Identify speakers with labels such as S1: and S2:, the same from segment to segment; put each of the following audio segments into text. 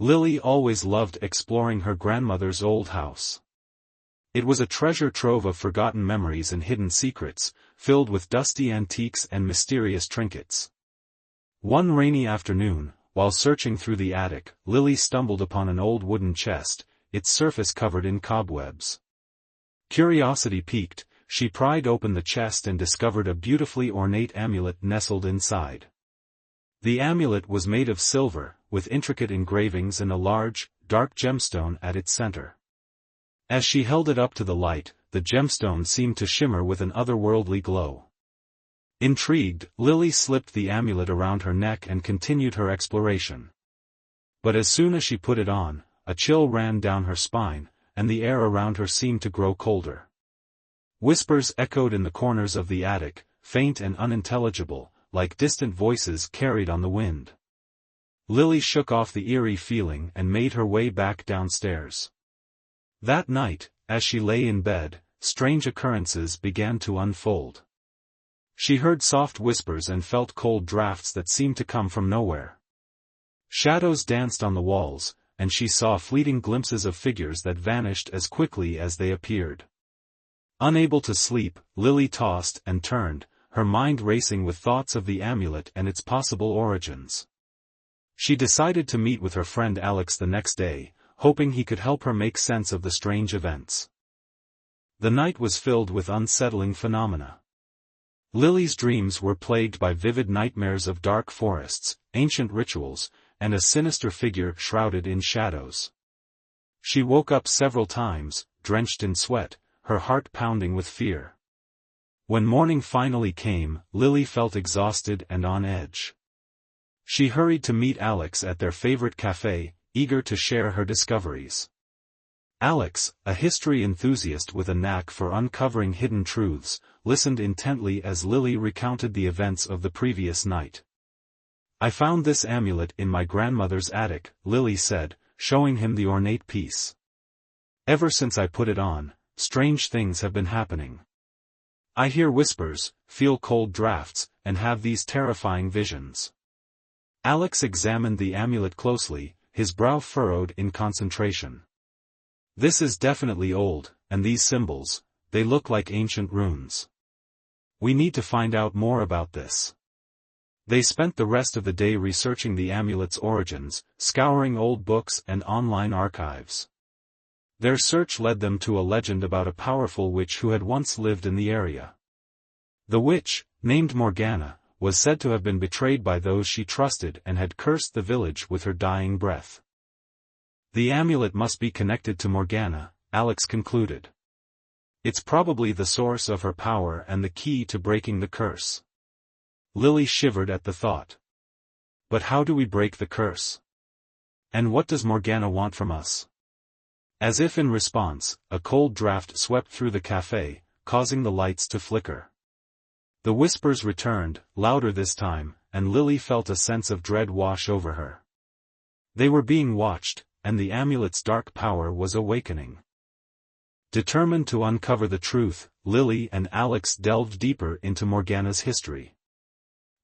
S1: Lily always loved exploring her grandmother's old house. It was a treasure trove of forgotten memories and hidden secrets, filled with dusty antiques and mysterious trinkets. One rainy afternoon, while searching through the attic, Lily stumbled upon an old wooden chest, its surface covered in cobwebs. Curiosity piqued, she pried open the chest and discovered a beautifully ornate amulet nestled inside. The amulet was made of silver, with intricate engravings and a large, dark gemstone at its center. As she held it up to the light, the gemstone seemed to shimmer with an otherworldly glow. Intrigued, Lily slipped the amulet around her neck and continued her exploration. But as soon as she put it on, a chill ran down her spine, and the air around her seemed to grow colder. Whispers echoed in the corners of the attic, faint and unintelligible, like distant voices carried on the wind. Lily shook off the eerie feeling and made her way back downstairs. That night, as she lay in bed, strange occurrences began to unfold. She heard soft whispers and felt cold drafts that seemed to come from nowhere. Shadows danced on the walls, and she saw fleeting glimpses of figures that vanished as quickly as they appeared. Unable to sleep, Lily tossed and turned, her mind racing with thoughts of the amulet and its possible origins. She decided to meet with her friend Alex the next day, hoping he could help her make sense of the strange events. The night was filled with unsettling phenomena. Lily's dreams were plagued by vivid nightmares of dark forests, ancient rituals, and a sinister figure shrouded in shadows. She woke up several times, drenched in sweat, her heart pounding with fear. When morning finally came, Lily felt exhausted and on edge. She hurried to meet Alex at their favorite cafe, eager to share her discoveries. Alex, a history enthusiast with a knack for uncovering hidden truths, listened intently as Lily recounted the events of the previous night. "I found this amulet in my grandmother's attic," Lily said, showing him the ornate piece. "Ever since I put it on, strange things have been happening. I hear whispers, feel cold drafts, and have these terrifying visions." Alex examined the amulet closely, his brow furrowed in concentration. "This is definitely old, and these symbols, they look like ancient runes. We need to find out more about this." They spent the rest of the day researching the amulet's origins, scouring old books and online archives. Their search led them to a legend about a powerful witch who had once lived in the area. The witch, named Morgana, was said to have been betrayed by those she trusted and had cursed the village with her dying breath. The amulet must be connected to Morgana, Alex concluded. It's probably the source of her power and the key to breaking the curse. Lily shivered at the thought. But how do we break the curse? And what does Morgana want from us? As if in response, a cold draft swept through the cafe, causing the lights to flicker. The whispers returned, louder this time, and Lily felt a sense of dread wash over her. They were being watched, and the amulet's dark power was awakening. Determined to uncover the truth, Lily and Alex delved deeper into Morgana's history.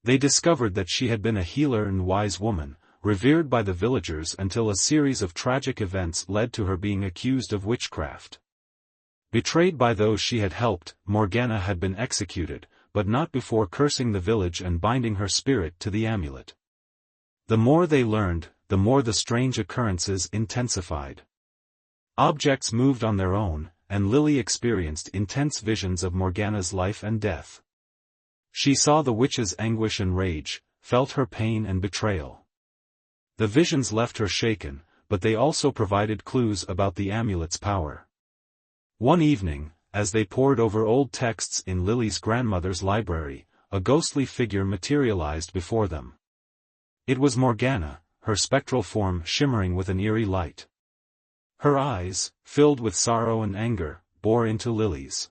S1: They discovered that she had been a healer and wise woman, revered by the villagers until a series of tragic events led to her being accused of witchcraft. Betrayed by those she had helped, Morgana had been executed, but not before cursing the village and binding her spirit to the amulet. The more they learned, the more the strange occurrences intensified. Objects moved on their own, and Lily experienced intense visions of Morgana's life and death. She saw the witch's anguish and rage, felt her pain and betrayal. The visions left her shaken, but they also provided clues about the amulet's power. One evening, as they pored over old texts in Lily's grandmother's library, a ghostly figure materialized before them. It was Morgana, her spectral form shimmering with an eerie light. Her eyes, filled with sorrow and anger, bore into Lily's.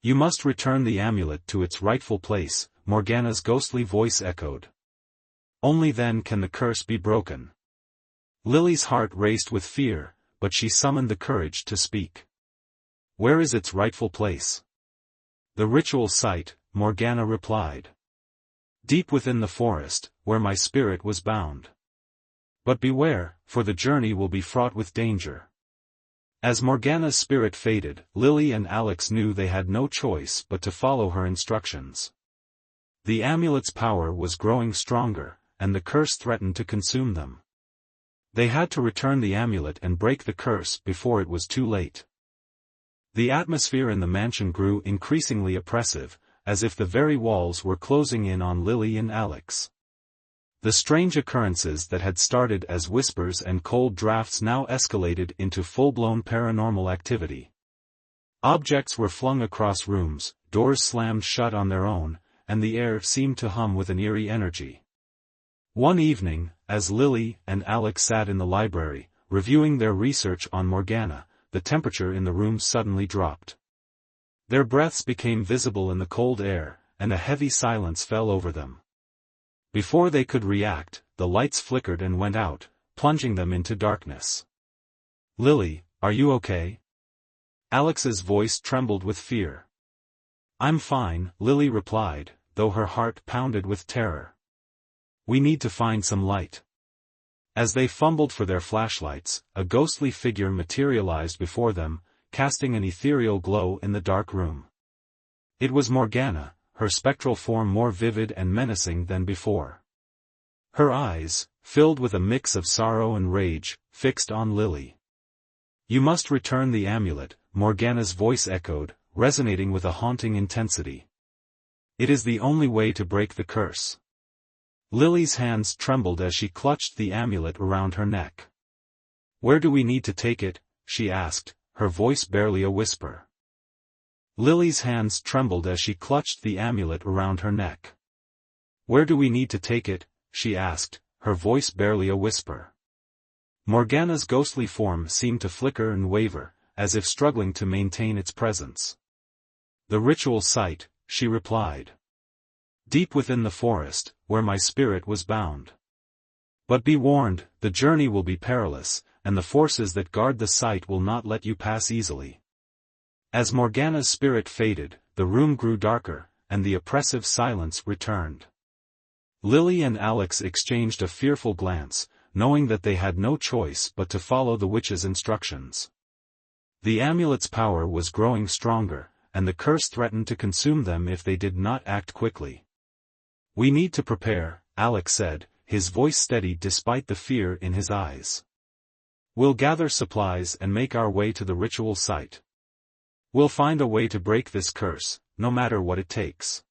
S1: "You must return the amulet to its rightful place," Morgana's ghostly voice echoed. "Only then can the curse be broken." Lily's heart raced with fear, but she summoned the courage to speak. "Where is its rightful place?" "The ritual site," Morgana replied. "Deep within the forest, where my spirit was bound." But beware, for the journey will be fraught with danger. As Morgana's spirit faded, Lily and Alex knew they had no choice but to follow her instructions. The amulet's power was growing stronger, and the curse threatened to consume them. They had to return the amulet and break the curse before it was too late. The atmosphere in the mansion grew increasingly oppressive, as if the very walls were closing in on Lily and Alex. The strange occurrences that had started as whispers and cold drafts now escalated into full-blown paranormal activity. Objects were flung across rooms, doors slammed shut on their own, and the air seemed to hum with an eerie energy. One evening, as Lily and Alex sat in the library, reviewing their research on Morgana, the temperature in the room suddenly dropped. Their breaths became visible in the cold air, and a heavy silence fell over them. Before they could react, the lights flickered and went out, plunging them into darkness. "Lily, are you okay?" Alex's voice trembled with fear. "I'm fine," Lily replied, though her heart pounded with terror. "We need to find some light." As they fumbled for their flashlights, a ghostly figure materialized before them, casting an ethereal glow in the dark room. It was Morgana, her spectral form more vivid and menacing than before. Her eyes, filled with a mix of sorrow and rage, fixed on Lily. "You must return the amulet," Morgana's voice echoed, resonating with a haunting intensity. "It is the only way to break the curse." Lily's hands trembled as she clutched the amulet around her neck. "Where do we need to take it?" she asked, her voice barely a whisper. Lily's hands trembled as she clutched the amulet around her neck. "Where do we need to take it?" she asked, her voice barely a whisper. Morgana's ghostly form seemed to flicker and waver, as if struggling to maintain its presence. "The ritual site," she replied. "Deep within the forest, where my spirit was bound. But be warned, the journey will be perilous, and the forces that guard the site will not let you pass easily." As Morgana's spirit faded, the room grew darker, and the oppressive silence returned. Lily and Alex exchanged a fearful glance, knowing that they had no choice but to follow the witch's instructions. The amulet's power was growing stronger, and the curse threatened to consume them if they did not act quickly. "We need to prepare," Alex said, his voice steady despite the fear in his eyes. "We'll gather supplies and make our way to the ritual site. We'll find a way to break this curse, no matter what it takes."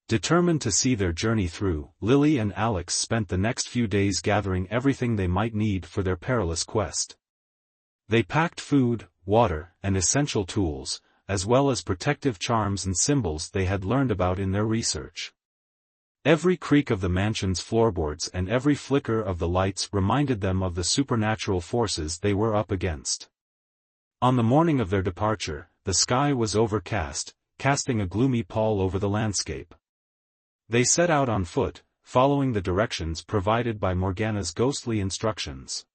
S1: Determined to see their journey through, Lily and Alex spent the next few days gathering everything they might need for their perilous quest. They packed food, water, and essential tools, as well as protective charms and symbols they had learned about in their research. Every creak of the mansion's floorboards and every flicker of the lights reminded them of the supernatural forces they were up against. On the morning of their departure, the sky was overcast, casting a gloomy pall over the landscape. They set out on foot, following the directions provided by Morgana's ghostly instructions.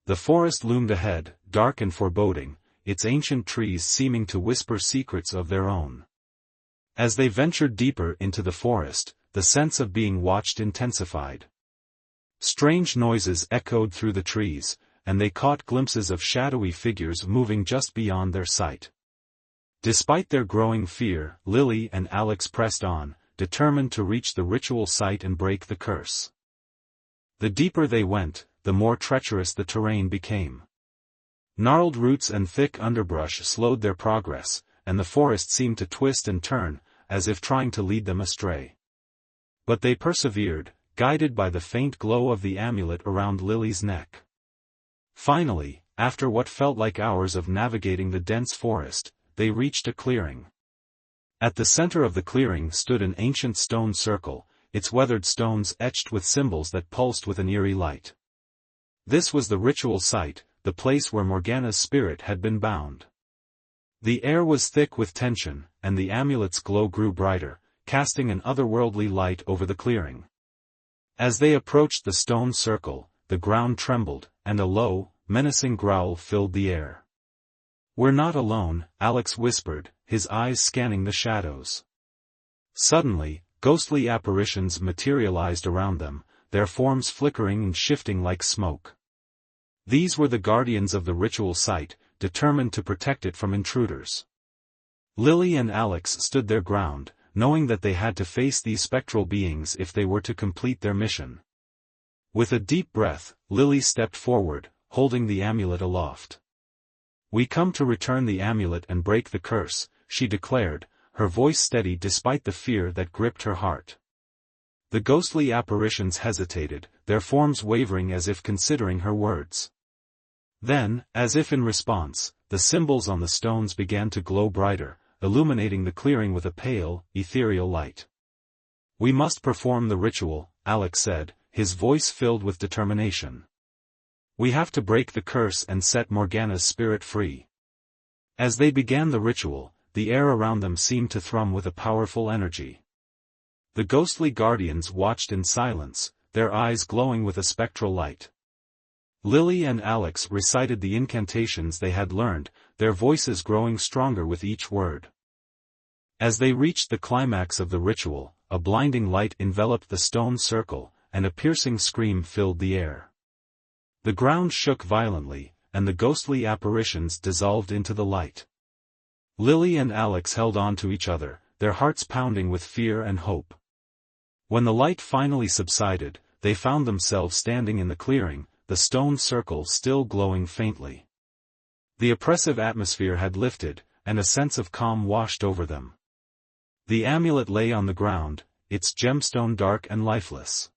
S1: The forest loomed ahead, dark and foreboding, its ancient trees seeming to whisper secrets of their own. As they ventured deeper into the forest, the sense of being watched intensified. Strange noises echoed through the trees, and they caught glimpses of shadowy figures moving just beyond their sight. Despite their growing fear, Lily and Alex pressed on, determined to reach the ritual site and break the curse. The deeper they went, the more treacherous the terrain became. Gnarled roots and thick underbrush slowed their progress, and the forest seemed to twist and turn, as if trying to lead them astray. But they persevered, guided by the faint glow of the amulet around Lily's neck. Finally, after what felt like hours of navigating the dense forest, they reached a clearing. At the center of the clearing stood an ancient stone circle, its weathered stones etched with symbols that pulsed with an eerie light. This was the ritual site, the place where Morgana's spirit had been bound. The air was thick with tension, and the amulet's glow grew brighter, casting an otherworldly light over the clearing. As they approached the stone circle, the ground trembled, and a low, menacing growl filled the air. "We're not alone," Alex whispered, his eyes scanning the shadows. Suddenly, ghostly apparitions materialized around them, their forms flickering and shifting like smoke. These were the guardians of the ritual site, determined to protect it from intruders. Lily and Alex stood their ground, knowing that they had to face these spectral beings if they were to complete their mission. With a deep breath, Lily stepped forward, holding the amulet aloft. "We come to return the amulet and break the curse," she declared, her voice steady despite the fear that gripped her heart. The ghostly apparitions hesitated, their forms wavering as if considering her words. Then, as if in response, the symbols on the stones began to glow brighter, illuminating the clearing with a pale, ethereal light. "We must perform the ritual," Alex said, his voice filled with determination. "We have to break the curse and set Morgana's spirit free." As they began the ritual, the air around them seemed to thrum with a powerful energy. The ghostly guardians watched in silence, their eyes glowing with a spectral light. Lily and Alex recited the incantations they had learned, their voices growing stronger with each word. As they reached the climax of the ritual, a blinding light enveloped the stone circle, and a piercing scream filled the air. The ground shook violently, and the ghostly apparitions dissolved into the light. Lily and Alex held on to each other, their hearts pounding with fear and hope. When the light finally subsided, they found themselves standing in the clearing, the stone circle still glowing faintly. The oppressive atmosphere had lifted, and a sense of calm washed over them. The amulet lay on the ground, its gemstone dark and lifeless.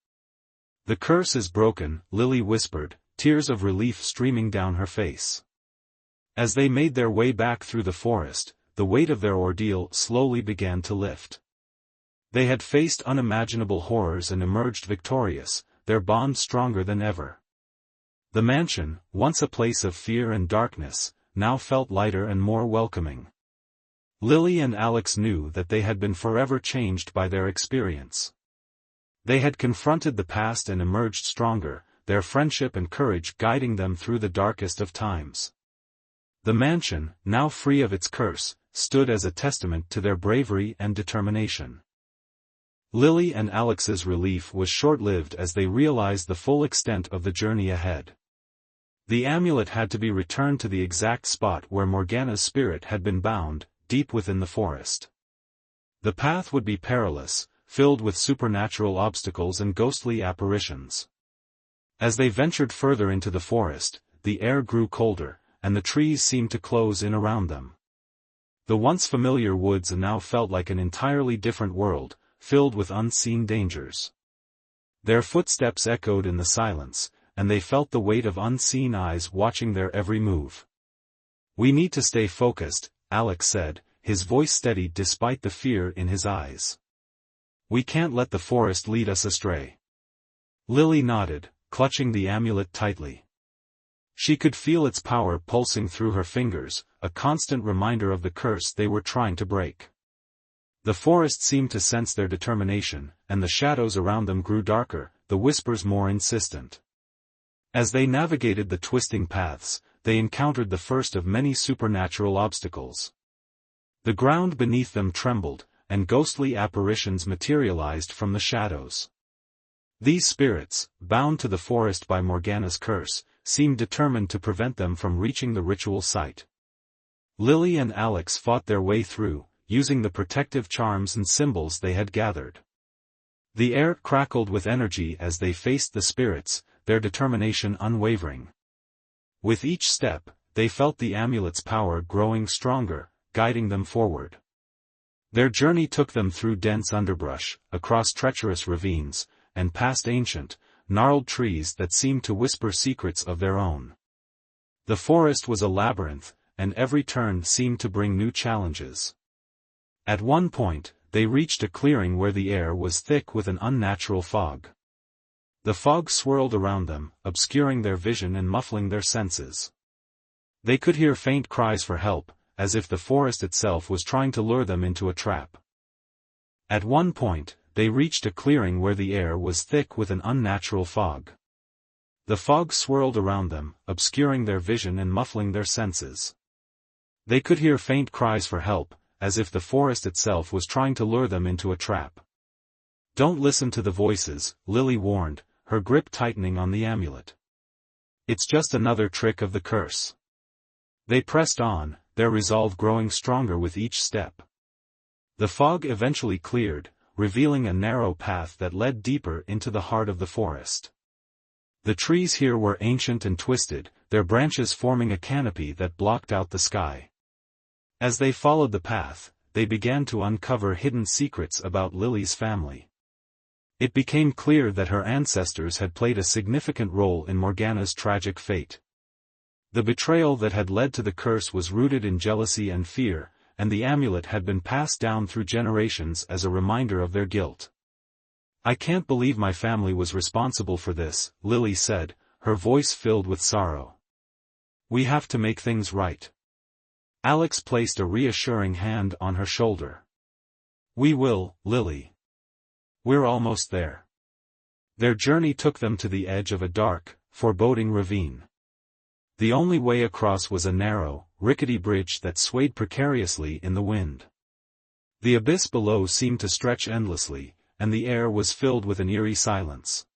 S1: "The curse is broken," Lily whispered, tears of relief streaming down her face. As they made their way back through the forest, the weight of their ordeal slowly began to lift. They had faced unimaginable horrors and emerged victorious, their bond stronger than ever. The mansion, once a place of fear and darkness, now felt lighter and more welcoming. Lily and Alex knew that they had been forever changed by their experience. They had confronted the past and emerged stronger, their friendship and courage guiding them through the darkest of times. The mansion, now free of its curse, stood as a testament to their bravery and determination. Lily and Alex's relief was short-lived as they realized the full extent of the journey ahead. The amulet had to be returned to the exact spot where Morgana's spirit had been bound, deep within the forest. The path would be perilous, filled with supernatural obstacles and ghostly apparitions. As they ventured further into the forest, the air grew colder, and the trees seemed to close in around them. The once familiar woods now felt like an entirely different world, filled with unseen dangers. Their footsteps echoed in the silence, and they felt the weight of unseen eyes watching their every move. "We need to stay focused," Alex said, his voice steady despite the fear in his eyes. "We can't let the forest lead us astray." Lily nodded, clutching the amulet tightly. She could feel its power pulsing through her fingers, a constant reminder of the curse they were trying to break. The forest seemed to sense their determination, and the shadows around them grew darker, the whispers more insistent. As they navigated the twisting paths, they encountered the first of many supernatural obstacles. The ground beneath them trembled, and ghostly apparitions materialized from the shadows. These spirits, bound to the forest by Morgana's curse, seemed determined to prevent them from reaching the ritual site. Lily and Alex fought their way through, using the protective charms and symbols they had gathered. The air crackled with energy as they faced the spirits, their determination unwavering. With each step, they felt the amulet's power growing stronger, guiding them forward. Their journey took them through dense underbrush, across treacherous ravines, and past ancient, gnarled trees that seemed to whisper secrets of their own. The forest was a labyrinth, and every turn seemed to bring new challenges. At one point, they reached a clearing where the air was thick with an unnatural fog. The fog swirled around them, obscuring their vision and muffling their senses. They could hear faint cries for help, as if the forest itself was trying to lure them into a trap. At one point, they reached a clearing where the air was thick with an unnatural fog. The fog swirled around them, obscuring their vision and muffling their senses. They could hear faint cries for help, as if the forest itself was trying to lure them into a trap. "Don't listen to the voices," Lily warned, her grip tightening on the amulet. It's just another trick of the curse. They pressed on, their resolve growing stronger with each step. The fog eventually cleared, revealing a narrow path that led deeper into the heart of the forest. The trees here were ancient and twisted, their branches forming a canopy that blocked out the sky. As they followed the path, they began to uncover hidden secrets about Lily's family. It became clear that her ancestors had played a significant role in Morgana's tragic fate. The betrayal that had led to the curse was rooted in jealousy and fear, and the amulet had been passed down through generations as a reminder of their guilt. "I can't believe my family was responsible for this," Lily said, her voice filled with sorrow. "We have to make things right." Alex placed a reassuring hand on her shoulder. "We will, Lily. We're almost there." Their journey took them to the edge of a dark, foreboding ravine. The only way across was a narrow, rickety bridge that swayed precariously in the wind. The abyss below seemed to stretch endlessly, and the air was filled with an eerie silence.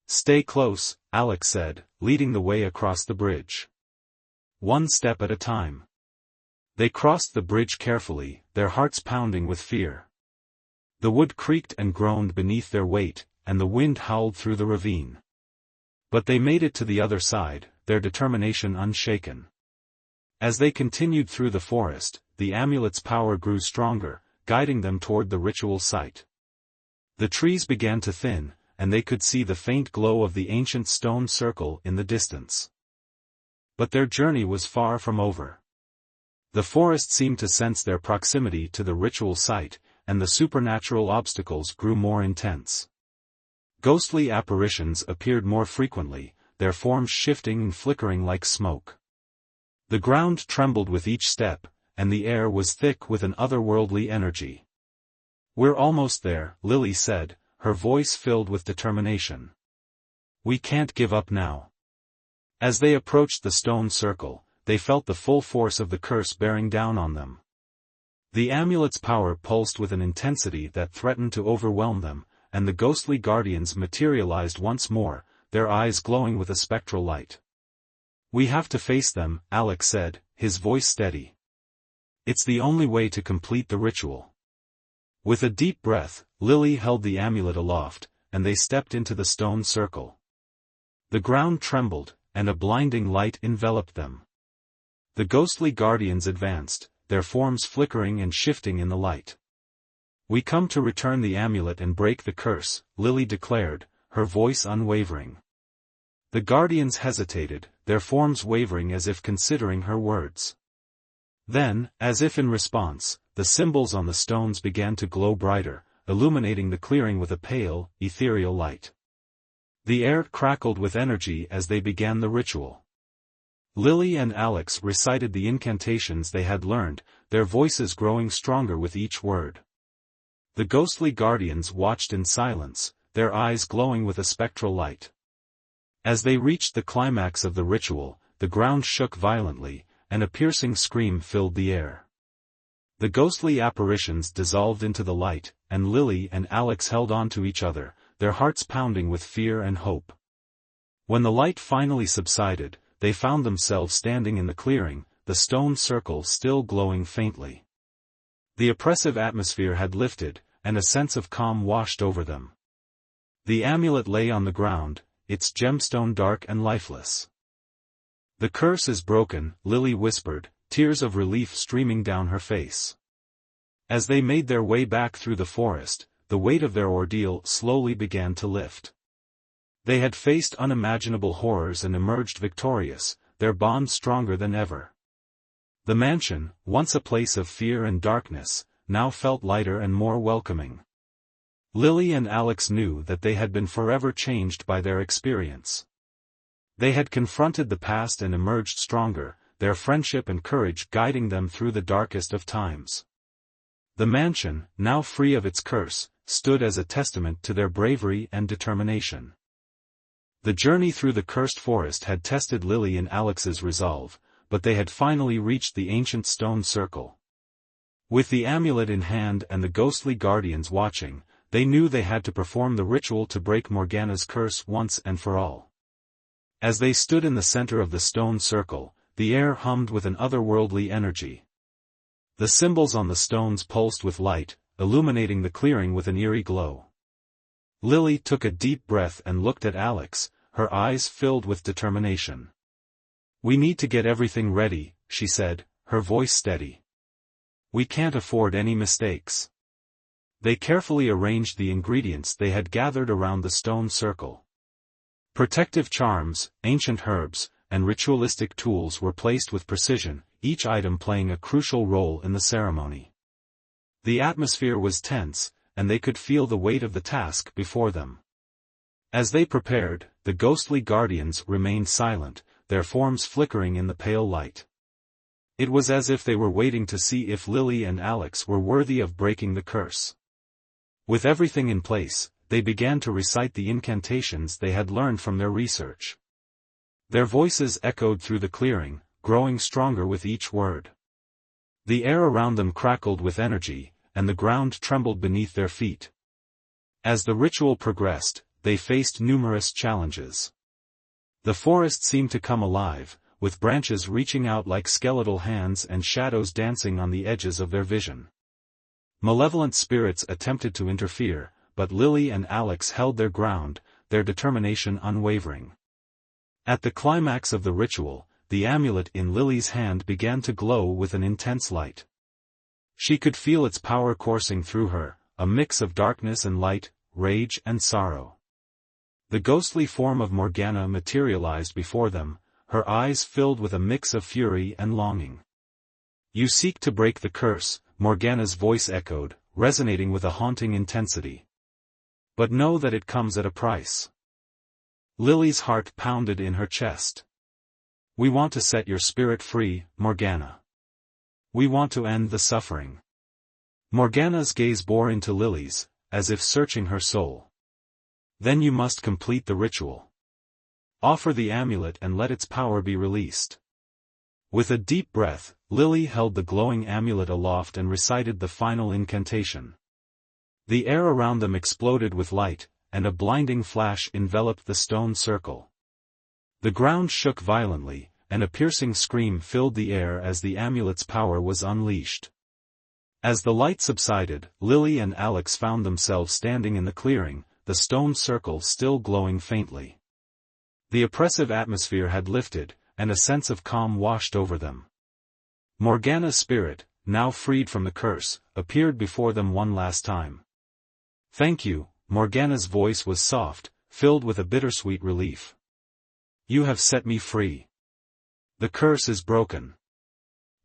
S1: "Stay close," Alex said, leading the way across the bridge. "One step at a time." They crossed the bridge carefully, their hearts pounding with fear. The wood creaked and groaned beneath their weight, and the wind howled through the ravine. But they made it to the other side, their determination unshaken. As they continued through the forest, the amulet's power grew stronger, guiding them toward the ritual site. The trees began to thin, and they could see the faint glow of the ancient stone circle in the distance. But their journey was far from over. The forest seemed to sense their proximity to the ritual site, and the supernatural obstacles grew more intense. Ghostly apparitions appeared more frequently, their forms shifting and flickering like smoke. The ground trembled with each step, and the air was thick with an otherworldly energy. "We're almost there," Lily said, her voice filled with determination. "We can't give up now." As they approached the stone circle, they felt the full force of the curse bearing down on them. The amulet's power pulsed with an intensity that threatened to overwhelm them, and the ghostly guardians materialized once more, their eyes glowing with a spectral light. "We have to face them," Alex said, his voice steady. "It's the only way to complete the ritual." With a deep breath, Lily held the amulet aloft, and they stepped into the stone circle. The ground trembled, and a blinding light enveloped them. The ghostly guardians advanced, their forms flickering and shifting in the light. "We come to return the amulet and break the curse," Lily declared, her voice unwavering. The guardians hesitated, their forms wavering as if considering her words. Then, as if in response, the symbols on the stones began to glow brighter, illuminating the clearing with a pale, ethereal light. The air crackled with energy as they began the ritual. Lily and Alex recited the incantations they had learned, their voices growing stronger with each word. The ghostly guardians watched in silence, their eyes glowing with a spectral light. As they reached the climax of the ritual, the ground shook violently, and a piercing scream filled the air. The ghostly apparitions dissolved into the light, and Lily and Alex held on to each other, their hearts pounding with fear and hope. When the light finally subsided, they found themselves standing in the clearing, the stone circle still glowing faintly. The oppressive atmosphere had lifted, and a sense of calm washed over them. The amulet lay on the ground, its gemstone dark and lifeless. "The curse is broken," Lily whispered, tears of relief streaming down her face. As they made their way back through the forest, the weight of their ordeal slowly began to lift. They had faced unimaginable horrors and emerged victorious, their bond stronger than ever. The mansion, once a place of fear and darkness, now felt lighter and more welcoming. Lily and Alex knew that they had been forever changed by their experience. They had confronted the past and emerged stronger, their friendship and courage guiding them through the darkest of times. The mansion, now free of its curse, stood as a testament to their bravery and determination. The journey through the cursed forest had tested Lily and Alex's resolve, but they had finally reached the ancient stone circle. With the amulet in hand and the ghostly guardians watching, They knew they had to perform the ritual to break Morgana's curse once and for all. As they stood in the center of the stone circle, the air hummed with an otherworldly energy. The symbols on the stones pulsed with light, illuminating the clearing with an eerie glow. Lily took a deep breath and looked at Alex, her eyes filled with determination. "We need to get everything ready," she said, her voice steady. "We can't afford any mistakes." They carefully arranged the ingredients they had gathered around the stone circle. Protective charms, ancient herbs, and ritualistic tools were placed with precision, each item playing a crucial role in the ceremony. The atmosphere was tense, and they could feel the weight of the task before them. As they prepared, the ghostly guardians remained silent, their forms flickering in the pale light. It was as if they were waiting to see if Lily and Alex were worthy of breaking the curse. With everything in place, they began to recite the incantations they had learned from their research. Their voices echoed through the clearing, growing stronger with each word. The air around them crackled with energy, and the ground trembled beneath their feet. As the ritual progressed, they faced numerous challenges. The forest seemed to come alive, with branches reaching out like skeletal hands and shadows dancing on the edges of their vision. Malevolent spirits attempted to interfere, but Lily and Alex held their ground, their determination unwavering. At the climax of the ritual, the amulet in Lily's hand began to glow with an intense light. She could feel its power coursing through her, a mix of darkness and light, rage and sorrow. The ghostly form of Morgana materialized before them, her eyes filled with a mix of fury and longing. "You seek to break the curse," Morgana's voice echoed, resonating with a haunting intensity. "But know that it comes at a price." Lily's heart pounded in her chest. "We want to set your spirit free, Morgana. We want to end the suffering." Morgana's gaze bore into Lily's, as if searching her soul. "Then you must complete the ritual. Offer the amulet and let its power be released." With a deep breath, Lily held the glowing amulet aloft and recited the final incantation. The air around them exploded with light, and a blinding flash enveloped the stone circle. The ground shook violently, and a piercing scream filled the air as the amulet's power was unleashed. As the light subsided, Lily and Alex found themselves standing in the clearing, the stone circle still glowing faintly. The oppressive atmosphere had lifted, and a sense of calm washed over them. Morgana's spirit, now freed from the curse, appeared before them one last time. "Thank you," Morgana's voice was soft, filled with a bittersweet relief. "You have set me free. The curse is broken."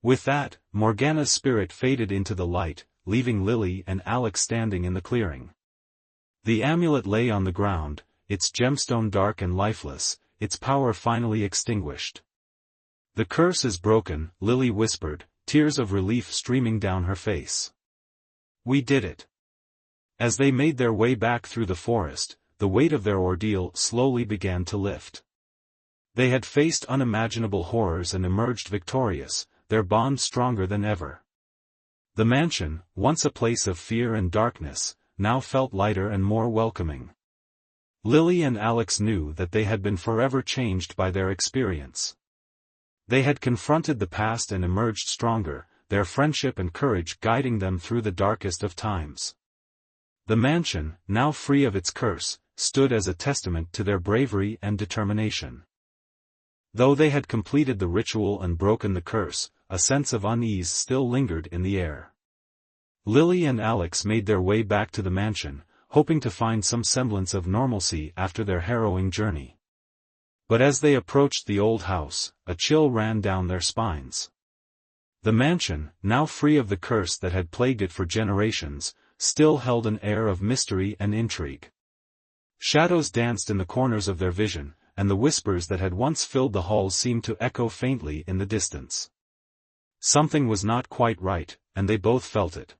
S1: With that, Morgana's spirit faded into the light, leaving Lily and Alex standing in the clearing. The amulet lay on the ground, its gemstone dark and lifeless, its power finally extinguished. "The curse is broken," Lily whispered, tears of relief streaming down her face. "We did it." As they made their way back through the forest, the weight of their ordeal slowly began to lift. They had faced unimaginable horrors and emerged victorious, their bond stronger than ever. The mansion, once a place of fear and darkness, now felt lighter and more welcoming. Lily and Alex knew that they had been forever changed by their experience. They had confronted the past and emerged stronger, their friendship and courage guiding them through the darkest of times. The mansion, now free of its curse, stood as a testament to their bravery and determination. Though they had completed the ritual and broken the curse, a sense of unease still lingered in the air. Lily and Alex made their way back to the mansion, hoping to find some semblance of normalcy after their harrowing journey. But as they approached the old house, a chill ran down their spines. The mansion, now free of the curse that had plagued it for generations, still held an air of mystery and intrigue. Shadows danced in the corners of their vision, and the whispers that had once filled the halls seemed to echo faintly in the distance. Something was not quite right, and they both felt it.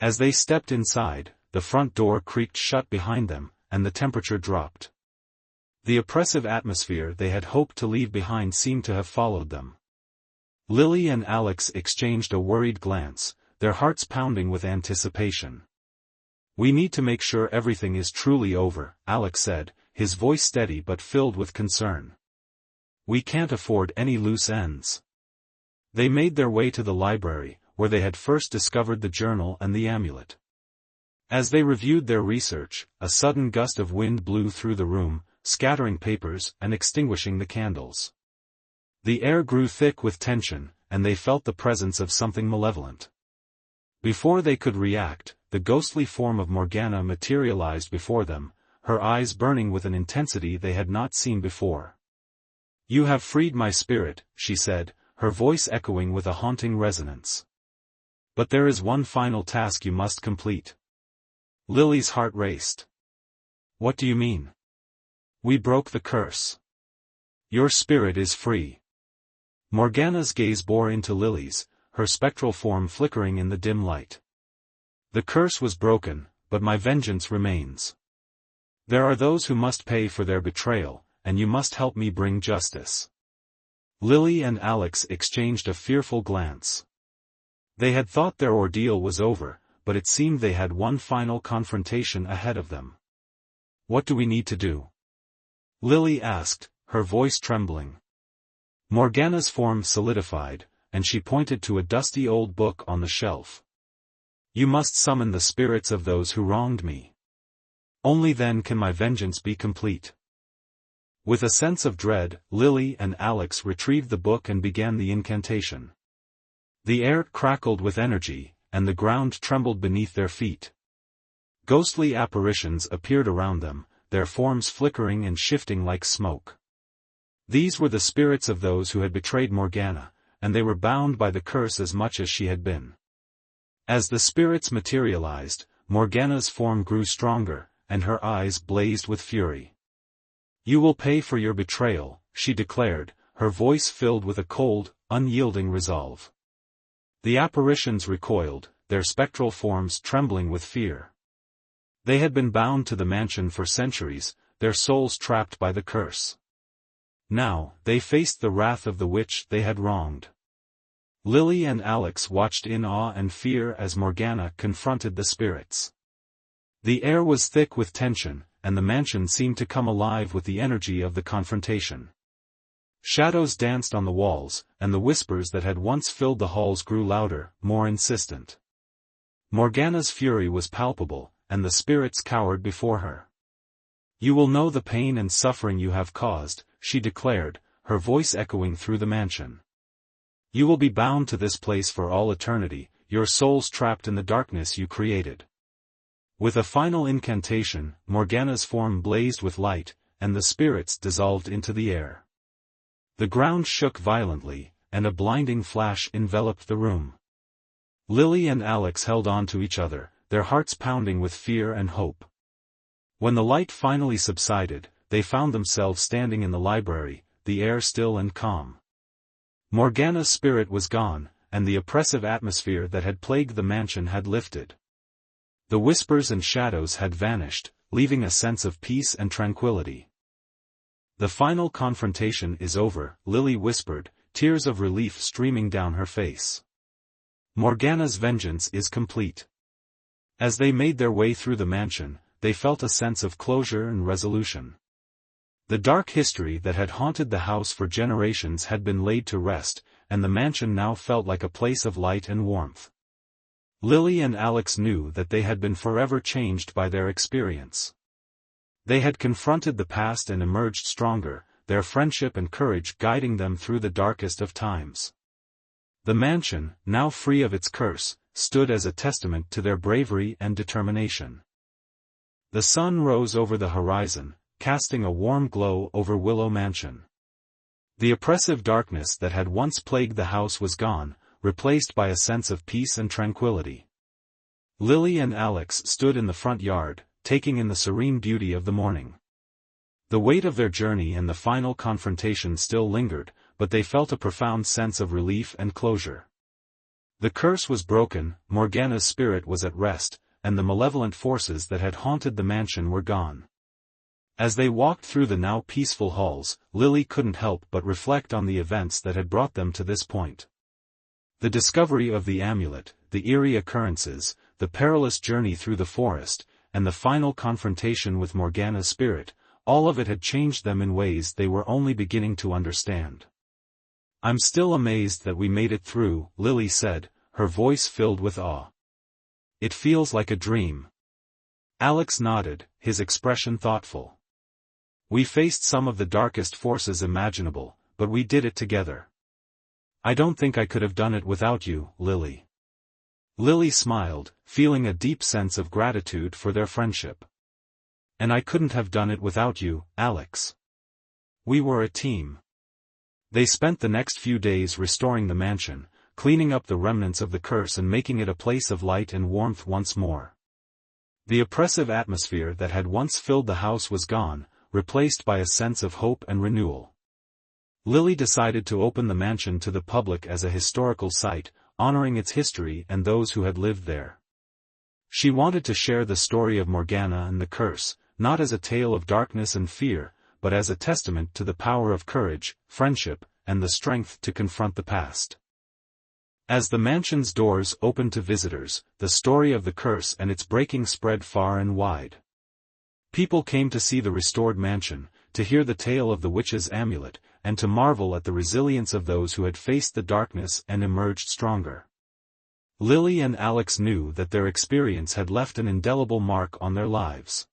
S1: As they stepped inside, the front door creaked shut behind them, and the temperature dropped. The oppressive atmosphere they had hoped to leave behind seemed to have followed them. Lily and Alex exchanged a worried glance, their hearts pounding with anticipation. We need to make sure everything is truly over, Alex said, his voice steady but filled with concern. We can't afford any loose ends. They made their way to the library, where they had first discovered the journal and the amulet. As they reviewed their research, a sudden gust of wind blew through the room, scattering papers and extinguishing the candles. The air grew thick with tension, and they felt the presence of something malevolent. Before they could react, the ghostly form of Morgana materialized before them, her eyes burning with an intensity they had not seen before. "You have freed my spirit," she said, her voice echoing with a haunting resonance. "But there is one final task you must complete." Lily's heart raced. "What do you mean?" "We broke the curse. Your spirit is free." Morgana's gaze bore into Lily's, her spectral form flickering in the dim light. "The curse was broken, but my vengeance remains. There are those who must pay for their betrayal, and you must help me bring justice." Lily and Alex exchanged a fearful glance. They had thought their ordeal was over, but it seemed they had one final confrontation ahead of them. "What do we need to do?" Lily asked, her voice trembling. Morgana's form solidified, and she pointed to a dusty old book on the shelf. "You must summon the spirits of those who wronged me. Only then can my vengeance be complete." With a sense of dread, Lily and Alex retrieved the book and began the incantation. The air crackled with energy, and the ground trembled beneath their feet. Ghostly apparitions appeared around them, their forms flickering and shifting like smoke. These were the spirits of those who had betrayed Morgana, and they were bound by the curse as much as she had been. As the spirits materialized, Morgana's form grew stronger, and her eyes blazed with fury. "You will pay for your betrayal," she declared, her voice filled with a cold, unyielding resolve. The apparitions recoiled, their spectral forms trembling with fear. They had been bound to the mansion for centuries, their souls trapped by the curse. Now, they faced the wrath of the witch they had wronged. Lily and Alex watched in awe and fear as Morgana confronted the spirits. The air was thick with tension, and the mansion seemed to come alive with the energy of the confrontation. Shadows danced on the walls, and the whispers that had once filled the halls grew louder, more insistent. Morgana's fury was palpable, and the spirits cowered before her. "You will know the pain and suffering you have caused," she declared, her voice echoing through the mansion. "You will be bound to this place for all eternity, your souls trapped in the darkness you created." With a final incantation, Morgana's form blazed with light, and the spirits dissolved into the air. The ground shook violently, and a blinding flash enveloped the room. Lily and Alex held on to each other, their hearts pounding with fear and hope. When the light finally subsided, they found themselves standing in the library, the air still and calm. Morgana's spirit was gone, and the oppressive atmosphere that had plagued the mansion had lifted. The whispers and shadows had vanished, leaving a sense of peace and tranquility. "The final confrontation is over," Lily whispered, tears of relief streaming down her face. "Morgana's vengeance is complete." As they made their way through the mansion, they felt a sense of closure and resolution. The dark history that had haunted the house for generations had been laid to rest, and the mansion now felt like a place of light and warmth. Lily and Alex knew that they had been forever changed by their experience. They had confronted the past and emerged stronger, their friendship and courage guiding them through the darkest of times. The mansion, now free of its curse, stood as a testament to their bravery and determination. The sun rose over the horizon, casting a warm glow over Willow Mansion. The oppressive darkness that had once plagued the house was gone, replaced by a sense of peace and tranquility. Lily and Alex stood in the front yard, taking in the serene beauty of the morning. The weight of their journey and the final confrontation still lingered, but they felt a profound sense of relief and closure. The curse was broken, Morgana's spirit was at rest, and the malevolent forces that had haunted the mansion were gone. As they walked through the now peaceful halls, Lily couldn't help but reflect on the events that had brought them to this point. The discovery of the amulet, the eerie occurrences, the perilous journey through the forest, and the final confrontation with Morgana's spirit, all of it had changed them in ways they were only beginning to understand. "I'm still amazed that we made it through," Lily said, her voice filled with awe. "It feels like a dream." Alex nodded, his expression thoughtful. "We faced some of the darkest forces imaginable, but we did it together. I don't think I could have done it without you, Lily." Lily smiled, feeling a deep sense of gratitude for their friendship. "And I couldn't have done it without you, Alex. We were a team." They spent the next few days restoring the mansion, cleaning up the remnants of the curse and making it a place of light and warmth once more. The oppressive atmosphere that had once filled the house was gone, replaced by a sense of hope and renewal. Lily decided to open the mansion to the public as a historical site, honoring its history and those who had lived there. She wanted to share the story of Morgana and the curse, not as a tale of darkness and fear, but as a testament to the power of courage, friendship, and the strength to confront the past. As the mansion's doors opened to visitors, the story of the curse and its breaking spread far and wide. People came to see the restored mansion, to hear the tale of the witch's amulet, and to marvel at the resilience of those who had faced the darkness and emerged stronger. Lily and Alex knew that their experience had left an indelible mark on their lives.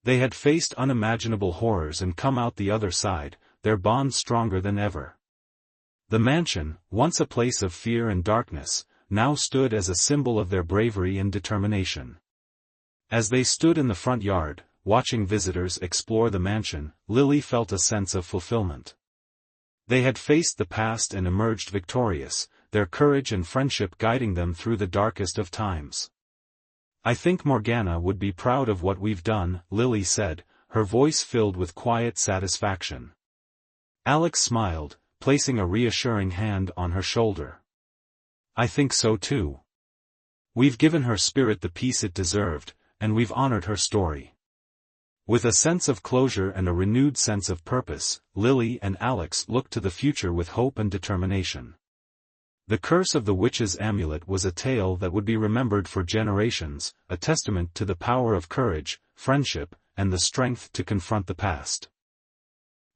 S1: They had faced unimaginable horrors and come out the other side, their bond stronger than ever. The mansion, once a place of fear and darkness, now stood as a symbol of their bravery and determination. As they stood in the front yard, watching visitors explore the mansion, Lily felt a sense of fulfillment. They had faced the past and emerged victorious, their courage and friendship guiding them through the darkest of times. "I think Morgana would be proud of what we've done," Lily said, her voice filled with quiet satisfaction. Alex smiled, placing a reassuring hand on her shoulder. "I think so too. We've given her spirit the peace it deserved, and we've honored her story." With a sense of closure and a renewed sense of purpose, Lily and Alex looked to the future with hope and determination. The curse of the witch's amulet was a tale that would be remembered for generations, a testament to the power of courage, friendship, and the strength to confront the past.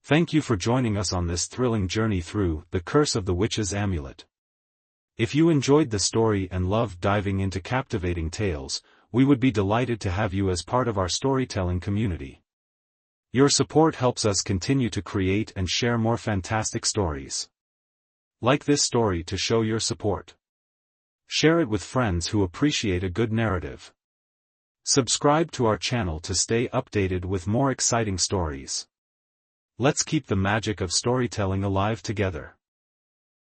S1: Thank you for joining us on this thrilling journey through The Curse of the Witch's Amulet. If you enjoyed the story and loved diving into captivating tales, we would be delighted to have you as part of our storytelling community. Your support helps us continue to create and share more fantastic stories. Like this story to show your support. Share it with friends who appreciate a good narrative. Subscribe to our channel to stay updated with more exciting stories. Let's keep the magic of storytelling alive together.